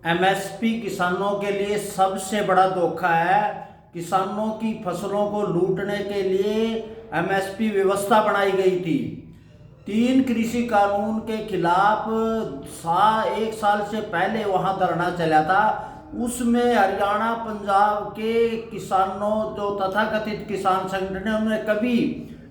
MSP किसानों के लिए सबसे बड़ा धोखा है। किसानों की फसलों को लूटने के लिए एमएसपी व्यवस्था बनाई गई थी। 3 कृषि कानून के खिलाफ एक साल से पहले वहां धरना चला था। उसमें हरियाणा पंजाब के किसानों जो तथाकथित किसान संगठन है उन्होंने कभी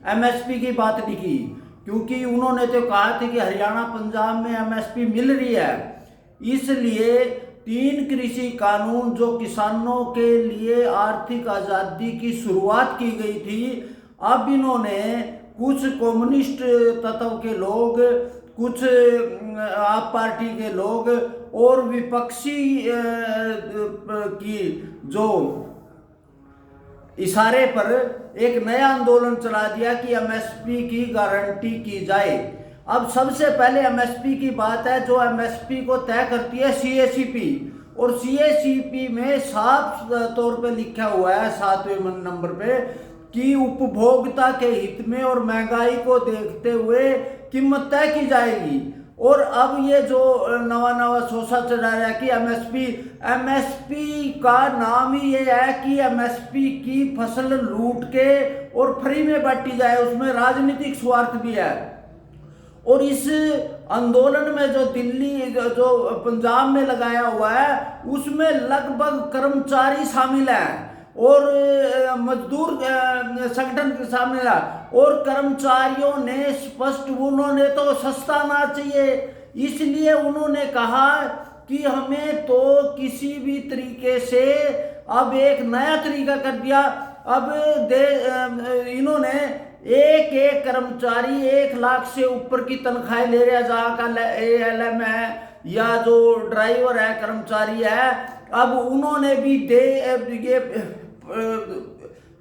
एमएसपी की बात नहीं की, क्योंकि उन्होंने तो कहा था कि हरियाणा पंजाब में एमएसपी मिल रही है। इसलिए 3 कृषि कानून जो किसानों के लिए आर्थिक आज़ादी की शुरुआत की गई थी, अब इन्होंने कुछ कम्युनिस्ट तत्व के लोग, कुछ आप पार्टी के लोग और विपक्षी की जो इशारे पर एक नया आंदोलन चला दिया कि एमएसपी की गारंटी की जाए। अब सबसे पहले एमएसपी की बात है, जो एमएसपी को तय करती है सीएसीपी, और सीएसीपी में साफ तौर पे लिखा हुआ है 7वें नंबर पे कि उपभोक्ता के हित में और महंगाई को देखते हुए कीमत तय की जाएगी। और अब ये जो नवा सोचा चला रहा है कि एमएसपी का नाम ही ये है कि एमएसपी की फसल लूट के और फ्री में बांटी जाए, उसमें राजनीतिक स्वार्थ भी है। और इस आंदोलन में जो दिल्ली जो पंजाब में लगाया हुआ है उसमें लगभग कर्मचारी शामिल हैं और मजदूर संगठन के शामिल है। और कर्मचारियों ने स्पष्ट, उन्होंने तो सस्ता अनाज चाहिए, इसलिए उन्होंने कहा कि हमें तो किसी भी तरीके से अब एक नया तरीका कर दिया। अब इन्होंने एक कर्मचारी 1 लाख से ऊपर की तनख्वाह ले रहा है, जहाँ का एएलएम है या जो ड्राइवर है, कर्मचारी है। अब उन्होंने भी ये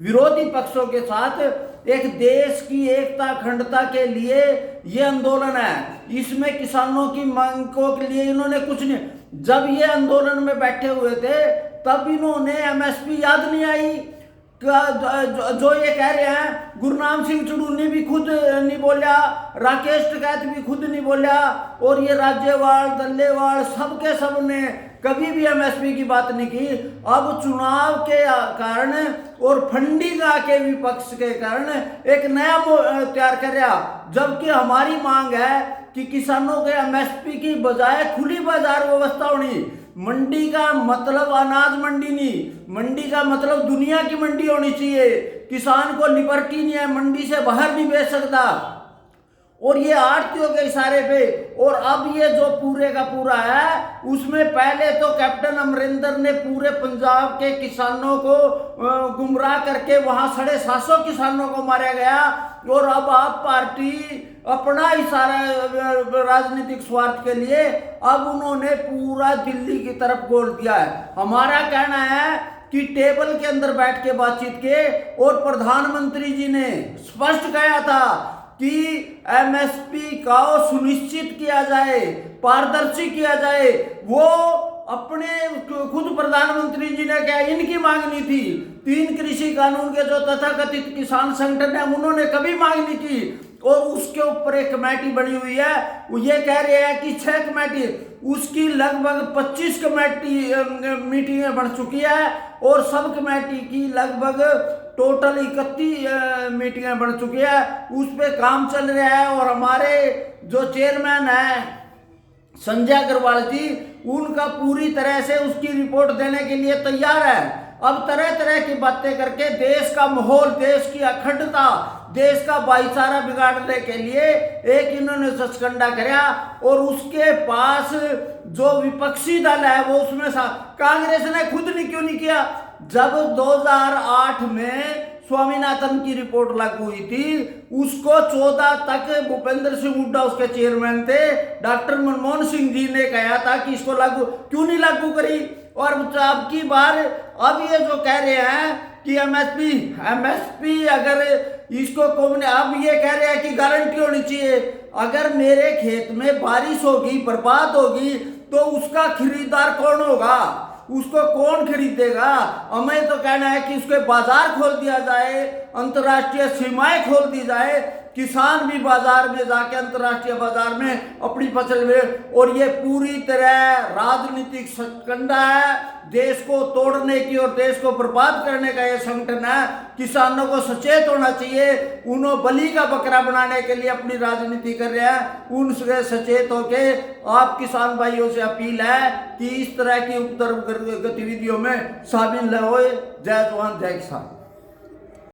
विरोधी पक्षों के साथ एक देश की एकता अखंडता के लिए ये आंदोलन है, इसमें किसानों की मांगों के लिए इन्होंने कुछ नहीं। जब ये आंदोलन में बैठे हुए थे तब इन्होंने एमएसपी याद नहीं आई। जो ये कह रहे हैं, गुरनाम सिंह चुड़ूनी भी खुद नहीं बोलिया, राकेश टिकैत भी खुद नहीं बोलिया, और ये राज्यवाल दल्लेवाल सबके सब ने कभी भी एमएसपी की बात नहीं की। अब चुनाव के कारण और फंडिंग के विपक्ष के कारण एक नया तैयार कर रहा, जबकि हमारी मांग है कि किसानों के एमएसपी की बजाय खुली बाजार व्यवस्था होनी। मंडी का मतलब अनाज मंडी नहीं, मंडी का मतलब दुनिया की मंडी होनी चाहिए। किसान को लिबर्टी नहीं है, मंडी से बाहर नहीं बेच सकता। और ये आड़तियों के इशारे पे, और अब ये जो पूरे का पूरा है उसमें पहले तो कैप्टन अमरिंदर ने पूरे पंजाब के किसानों को गुमराह करके वहां 750 किसानों को मारा गया। और अब आप पार्टी अपना इशारा राजनीतिक स्वार्थ के लिए अब उन्होंने पूरा दिल्ली की तरफ गोल दिया है। हमारा कहना है कि टेबल के अंदर बैठ के बातचीत के, और प्रधानमंत्री जी ने स्पष्ट कहा था कि एमएसपी का सुनिश्चित किया जाए, पारदर्शी किया जाए। वो अपने खुद प्रधानमंत्री जी ने क्या इनकी मांग नहीं थी। 3 कृषि कानून के जो तथाकथित किसान संगठन है उन्होंने कभी मांग नहीं की, और उसके ऊपर एक कमेटी बनी हुई है। वो ये कह रहे हैं कि 6 कमेटी, उसकी लगभग 25 कमेटी मीटिंगें बन चुकी है, और सब कमेटी की लगभग टोटल 31 मीटिंगें बन चुकी है, उस पर काम चल रहा है। और हमारे जो चेयरमैन है संजय अग्रवाल जी, उनका पूरी तरह से उसकी रिपोर्ट देने के लिए तैयार है। अब तरह तरह की बातें करके देश का माहौल, देश की अखंडता, देश का भाईचारा बिगाड़ने के लिए एक इन्होंने सचकंडा कराया। और उसके पास जो विपक्षी दल है वो उसमें कांग्रेस ने खुद ने क्यों नहीं किया। जब 2008 में स्वामीनाथन की रिपोर्ट लागू हुई थी, उसको 14 तक भूपेंद्र सिंह हुड्डा उसके चेयरमैन थे, डॉक्टर मनमोहन सिंह जी ने कहा था कि इसको लागू क्यों नहीं लागू करी। और अब की बार अब ये जो कह रहे हैं कि एमएसपी अगर इसको कौन, अब ये कह रहे हैं कि गारंटी होनी चाहिए। अगर मेरे खेत में बारिश होगी, बर्बाद होगी, तो उसका खरीदार कौन होगा, उसको कौन खरीदेगा। हमें तो कहना है कि उसके बाजार खोल दिया जाए, अंतर्राष्ट्रीय सीमाएं खोल दी जाए, किसान भी बाजार में जाके अंतर्राष्ट्रीय बाजार में अपनी फसल में, और ये पूरी तरह राजनीतिक शकंडा है, देश को तोड़ने की और देश को बर्बाद करने का ये संगठन है। किसानों को सचेत होना चाहिए, उन्होंने बलि का बकरा बनाने के लिए अपनी राजनीति कर रहे हैं, उनसे सचेत होके आप किसान भाइयों से अपील है कि इस तरह की उपद्रव गतिविधियों में शामिल न होए। जय जवान जय किसान।